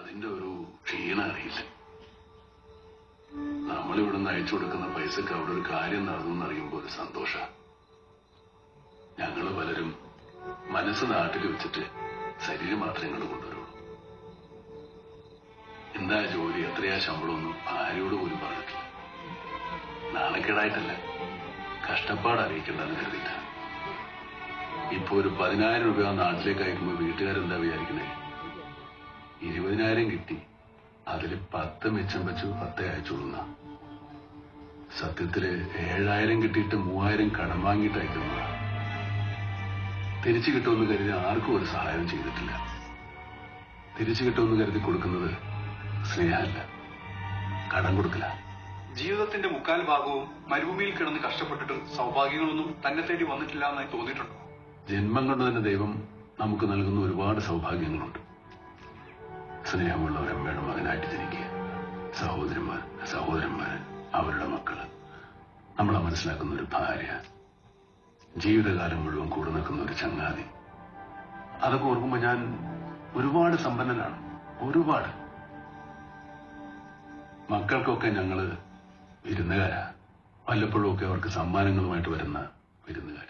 അതിന്റെ ഒരു ക്ഷീണം അറിയില്ല. നമ്മളിവിടുന്ന് അയച്ചു കൊടുക്കുന്ന പൈസക്ക് അവിടെ ഒരു കാര്യം നടന്നു എന്നറിയുമ്പോൾ ഒരു സന്തോഷ. ഞങ്ങള് പലരും മനസ്സ് നാട്ടിൽ വെച്ചിട്ട് ശരീരം മാത്രമേ ഇങ്ങോട്ട് കൊണ്ടുവരുള്ളൂ. എന്താ ജോലി, എത്രയാ ശമ്പളമൊന്നും ആരോട് പോലും പറഞ്ഞിട്ടില്ല. നാണക്കേടായിട്ടല്ല, കഷ്ടപ്പാട് അറിയിക്കണ്ടെന്ന് കരുതിയിട്ടാ. ഇപ്പൊ ഒരു 10,000 രൂപ നാട്ടിലേക്ക് അയക്കുമ്പോൾ വീട്ടുകാരെന്താ വിചാരിക്കണേ? 20,000 കിട്ടി, അതിൽ 10 മിച്ചം വെച്ചു 10 അയച്ചോളുന്ന. സത്യത്തില് 7,000 കിട്ടിയിട്ട് 3,000 കടം വാങ്ങിയിട്ട് അയക്കുന്ന. തിരിച്ചു കിട്ടുമെന്ന് കരുതി ആർക്കും ഒരു സഹായം ചെയ്തിട്ടില്ല. തിരിച്ചു കിട്ടുമെന്ന് കരുതി കൊടുക്കുന്നത് സ്നേഹമല്ല, കടം കൊടുക്കല. ജീവിതത്തിന്റെ 3/4 ഭാഗവും മരുഭൂമിയിൽ കിടന്ന് കഷ്ടപ്പെട്ടിട്ട് സൗഭാഗ്യങ്ങളൊന്നും തന്നെ തേടി വന്നിട്ടില്ല എന്നായി തോന്നിയിട്ടുണ്ടോ? ജന്മം കൊണ്ട് തന്നെ ദൈവം നമുക്ക് നൽകുന്ന ഒരുപാട് സൗഭാഗ്യങ്ങളുണ്ട്. സ്നേഹമുള്ള ഒരമ്മയുടെ മകനായിട്ട് ജനിക്കുക, സഹോദരന്മാര്, അവരുടെ മക്കള്, നമ്മളെ മനസ്സിലാക്കുന്ന ഒരു ഭാര്യ, ജീവിതകാലം മുഴുവൻ കൂടെ നിൽക്കുന്ന ഒരു ചങ്ങാതി. അതൊക്കെ ഓർക്കുമ്പോ ഞാൻ ഒരുപാട് സമ്പന്നനാണ്. ഒരുപാട്. മക്കൾക്കൊക്കെ ഞങ്ങള് വിരുന്നുകാരാ. വല്ലപ്പോഴും ഒക്കെ അവർക്ക് സമ്മാനങ്ങളുമായിട്ട് വരുന്ന വിരുന്നുകാർ.